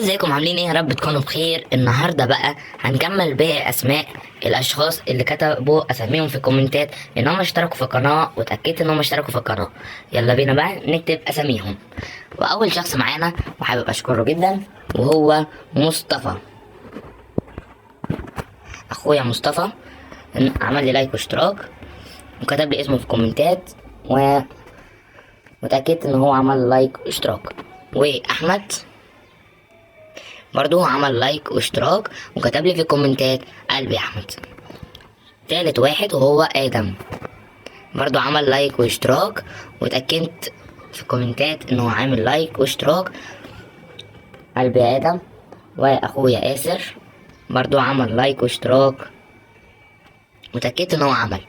ازيكم عاملين ايه؟ يا رب تكونوا بخير. النهارده بقى هنكمل باقي اسماء الاشخاص اللي كتبوا اساميهم في الكومنتات ان هم اشتركوا في القناه، واتاكدت ان هم اشتركوا في القناه. يلا بينا بقى نكتب اساميهم. واول شخص معانا وحابب اشكره جدا وهو مصطفى. اخويا مصطفى عمل لي لايك واشتراك وكتب لي اسمه في الكومنتات، واتاكدت ان هو عمل لايك واشتراك. واحمد برضو عمل لايك واشتراك وكتب لي في الكومنتات قلبي يا احمد. تالت واحد وهو ادم، برضو عمل لايك واشتراك واتأكدت في الكومنتات انه عامل لايك واشتراك قلبي يا ادم. واخويا اسر برضو عمل لايك واشتراك واتأكدت ان هو عمل.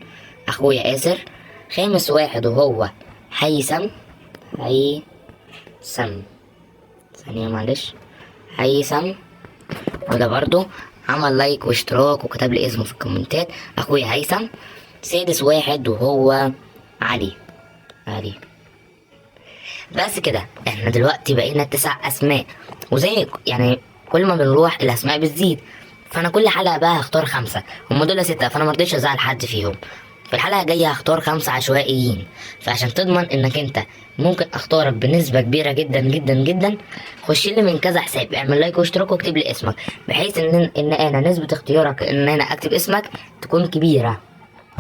اخويا اسر. خامس واحد وهو هيثم. هيثم، ثانية معلش، هيثم، وده برضو عمل لايك واشتراك وكتب لي اسمه في الكومنتات اخويا هيثم. سادس واحد وهو علي. بس كده احنا دلوقتي بقينا 9 اسماء، وزي يعني كل ما بنروح الاسماء بتزيد. فانا كل حلقة بقى هختار 5، هم دول 6، فانا مرضيتش ازعل حد فيهم. في الحلقة الجاية هختار 5 عشوائيين، فعشان تضمن انك انت ممكن اختارك بنسبة كبيرة جدا جدا جدا، خش لي من كذا حساب، اعمل لايك واشتراك واكتب لي اسمك، بحيث ان انا نسبة اختيارك ان انا اكتب اسمك تكون كبيرة.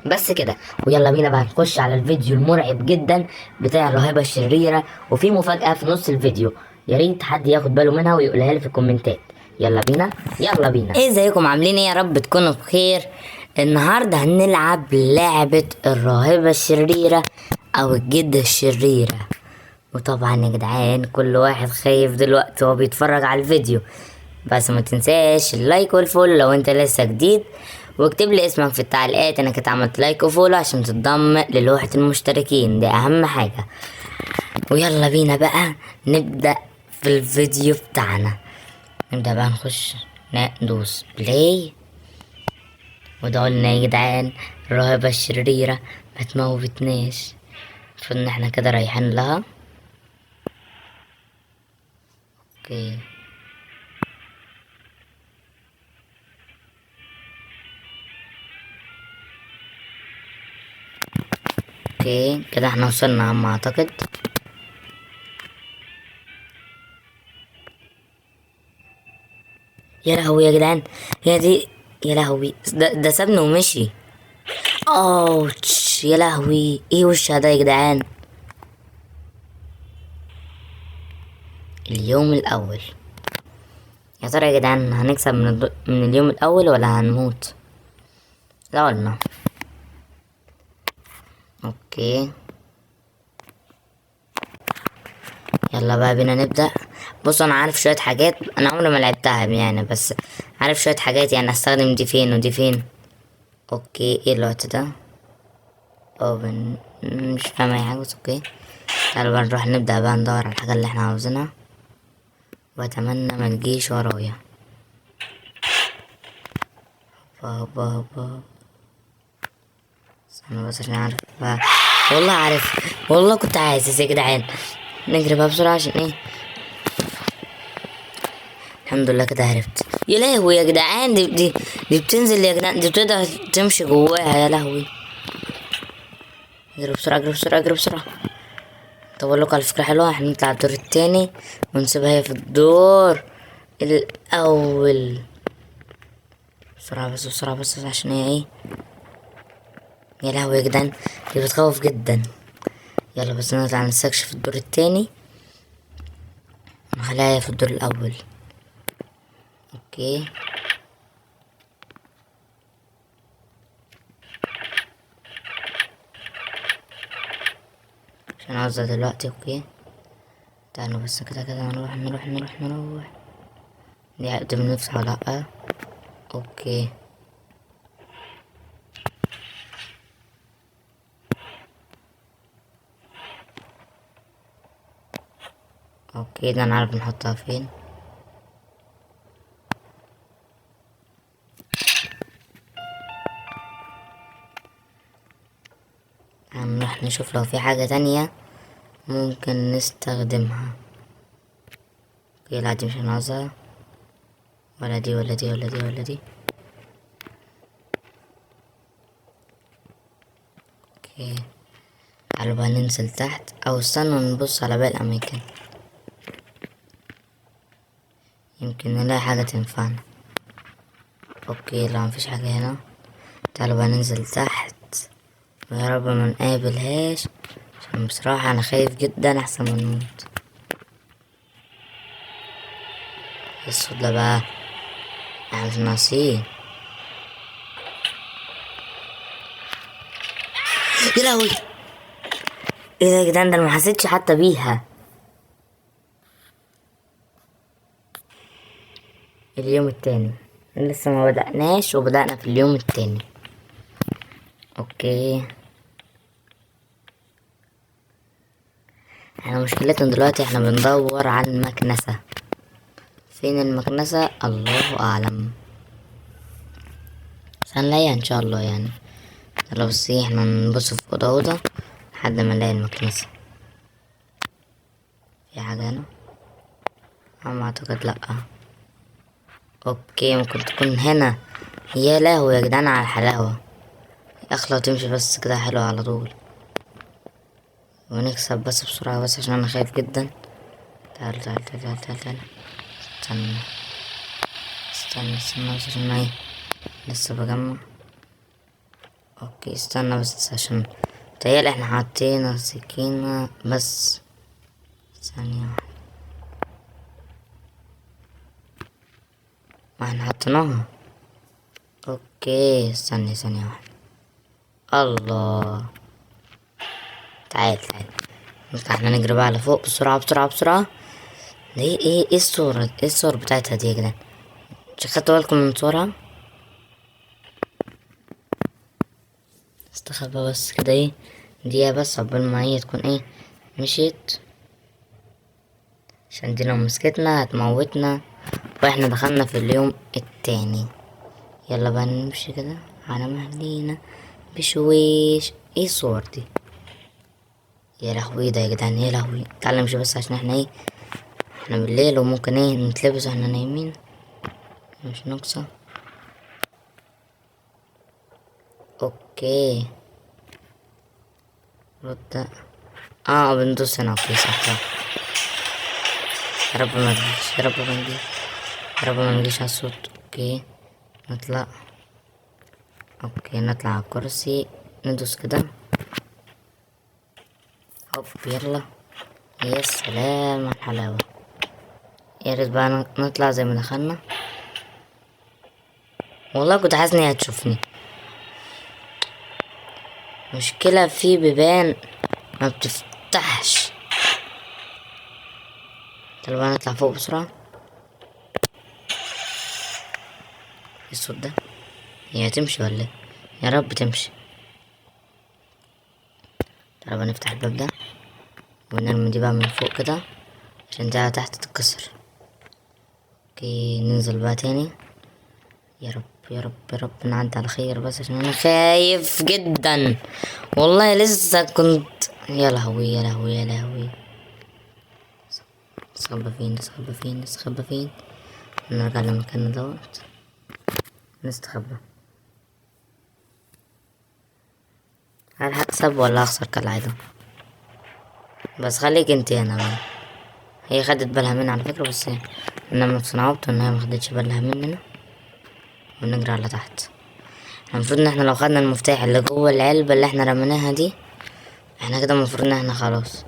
بس كده، ويلا بينا بقى نخش على الفيديو المرعب جدا بتاع الراهبة الشريرة. وفي مفاجأة في نص الفيديو، يا ريت حد ياخد باله منها ويقولها لي في الكومنتات. يلا بينا يلا بينا. ايه ازيكم عاملين ايه؟ يا رب تكونوا بخير. النهارده هنلعب لعبة الراهبة الشريرة او الجدة الشريرة. وطبعا يا جدعان كل واحد خايف دلوقتي وهو بيتفرج على الفيديو، بس ما تنساش اللايك والفولو لو انت لسه جديد، واكتب لي اسمك في التعليقات انك انت عملت لايك وفولو عشان تتضم للوحة المشتركين، دي اهم حاجة. ويلا بينا بقى نبدأ في الفيديو بتاعنا. نبدأ بقى نخش ندوس بلاي. وده قلنا يا جدعان الراهبة الشريرة ما تموتناش، المفروض ان احنا كده رايحين لها. اوكي، اوكي كده احنا وصلنا عم اعتقد. يا لهوي يا جدعان، هي دي، يا لهوي ده سابني ومشي. اوتش، يا لهوي ايه وش ده يا جدعان. اليوم الاول، يا ترى يا جدعان هنكسب من اليوم الاول ولا هنموت؟ لا ولا. اوكي يلا بقى بينا نبدأ. بص انا عارف شوية حاجات، انا عمري ما لعبتها يعني، بس عارف شوية حاجات يعني استخدم دي فين ودي فين. اوكي ايه الوقت ده؟ اوبن، مش فاهم اي حاجة بس اوكي. تعالوا بقى نروح نبدأ بقى ندور على الحاجة اللي احنا عاوزينها، واتمنى ما تجيش ورايا. بابا استنى بس عشان اعرف بقى. والله عارف، والله كنت عايز يا جدعان نجري بقى بسرعة عشان ايه. الحمد لله كده عرفت. يا لهوي يا جدعان، دي بتنزل يا جدعان، دي بتقدر تمشي جواها. يا لهوي، اجري بسرعة اجري بسرعة اجري بسرعة. طب اقول لكم على فكرة حلوة، احنا نطلع الدور التاني ونسيبها هي في الدور الاول. بسرعة بس بسرعة بس عشان هي ايه. يا لهوي يا جدعان، دي بتخوف جدا. يلا بس نطلع نستكشف الدور التاني ونخليها في الدور الاول. اوكي عشان عاوزة دلوقتي. اوكي تعالوا بس كده كده نروح. دي هقدم نفسها ولا لأ؟ اوكي اوكي ده نعرف نحطها فين. هنروح نشوف لو في حاجة تانية ممكن نستخدمها. اوكي لا دي مش ناقصة، ولا دي ولا دي ولا دي ولا دي. اوكي تعالوا بقى ننزل تحت، او استنوا نبص على باقي الاماكن، يمكن نلاقي حاجة تنفعنا. اوكي لا مفيش حاجة هنا. تعالوا بقى ننزل تحت، ويا رب ما نقابلهاش، عشان بصراحة انا خايف جدا احسن ما نموت. الصوت ده بقى احنا مش ناقصين. يا لهوي، ايه ده يا جدعان، ده انا محسيتش حتى بيها. اليوم التاني لسه ما بدأناش، وبدأنا في اليوم التاني. اوكي احنا مشكلتنا دلوقتي احنا بندور على المكنسة. فين المكنسة؟ الله اعلم، بس هنلاقيها ان شاء الله يعني. يلا بس ايه، احنا نبص في اوضة اوضة لحد ما نلاقي المكنسة. في حاجة هنا؟ ما اعتقد لا. اوكي ممكن تكون هنا. يا لهوي يا جدعان على الحلاوة، اخلى وتمشي بس كده حلو على طول، ونكسب بس بسرعة بس عشان انا خايف جدا. تعال تعال تعال تعال تعال تعال. استنى استنى بس عشان ايه لسه بجمع. اوكي استنى بس عشان متهيألي احنا حاطين سكينة بس. ثانية واحدة، ما احنا حطيناها. اوكي استني ثانية واحدة. الله، تعال تعال نطلع احنا نجري بقى على فوق بسرعة بسرعة بسرعة. ده ايه الصورة، ايه الصور بتاعتها دي يا جدعان؟ مش خدتوا بالكم من صورها؟ استخبى بس كده ايه دقيقة بس عقبال ما هي تكون ايه مشيت، عشان دي لو مسكتنا هتموتنا، واحنا دخلنا في اليوم التاني. يلا بقى نمشي كده على مهلينا بشويش. ايه الصور دي يا لهوي ده يا جدعان، يا لهوي. تعالى نمشي بس عشان احنا ايه احنا بالليل، وممكن ايه نتلبس واحنا نايمين، مش ناقصة. اوكي رد بندوس هنا. اوكي صح. يا رب ما نجيش، يا رب ما نجيش، يا رب ما نجيش على الصوت. اوكي نطلع. اوكي نطلع على الكرسي، ندوس كده هوب يلا. يا سلام على الحلاوة. يا ريت بقى نطلع زي ما دخلنا. والله كنت حاسس ان هي هتشوفني. مشكلة في بيبان ما بتفتحش. يلا بقى نطلع فوق بسرعة. الصوت ده هي هتمشي ولا ايه؟ يا رب تمشي. تعالى بقى نفتح الباب ده ونرمي دي بقى من فوق كده عشان دي تحت تتكسر. اوكي ننزل بقى تاني. يا رب يا رب يا رب نعدي على خير، بس عشان انا خايف جدا والله. لسه كنت يا لهوي يا لهوي يا لهوي. نستخبى فين نستخبى فين نستخبى فين؟ نرجع لمكاننا دوت نستخبى. هل هكسب ولا هخسر كالعادة؟ بس خليك انت هنا بقى. هي خدت بالها مني على فكرة، بس انا لما صنعت ان هي مخدتش بالها مننا. ونجري على تحت. المفروض ان احنا لو خدنا المفتاح اللي جوه العلبة اللي احنا رميناها دي، احنا كده المفروض ان احنا خلاص.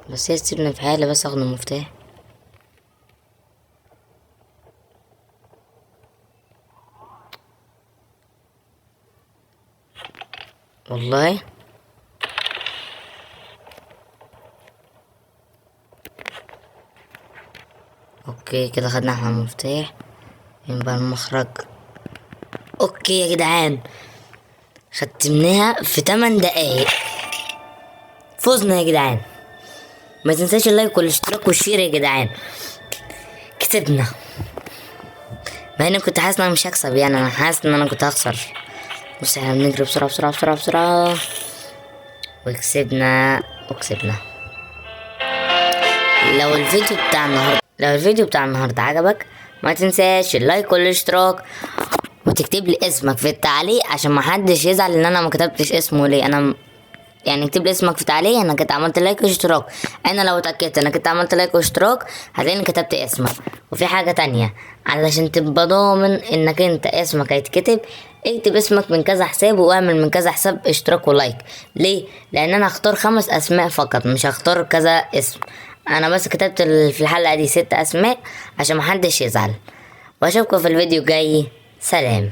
بس هي تسيبني في حالي بس اخد المفتاح. والله اوكي كده خدنا احنا المفتاح. فين بقى المخرج؟ اوكي يا جدعان ختمناها في 8 دقايق. فوزنا يا جدعان. ما تنساش اللايك والاشتراك والشير يا جدعان. كسبنا، مع اني كنت حاسس ان انا مش هكسب، يعني انا حاسس ان انا كنت هخسر. بص احنا بنجري بسرعة بسرعة بسرعة بسرعة وكسبنا. لو الفيديو بتاع النهاردة لو الفيديو بتاع النهاردة عجبك ما تنساش اللايك والاشتراك، وتكتب لي اسمك في التعليق عشان محدش يزعل ان انا ما كتبتش اسمه ليه. انا يعني اكتب لي اسمك في تعليق انك انت عملت لايك واشتراك. انا لو اتاكدت انك انت عملت لايك واشتراك هتلاقيني كتبت اسمك. وفي حاجه تانية علشان تبقى ضامن انك انت اسمك هيتكتب، اكتب اسمك من كذا حساب واعمل من كذا حساب اشتراك ولايك. ليه؟ لان انا هختار 5 اسماء فقط، مش هختار كذا اسم. انا بس كتبت في الحلقه دي 6 اسماء عشان محدش يزعل. واشوفكم في الفيديو الجاي. سلام.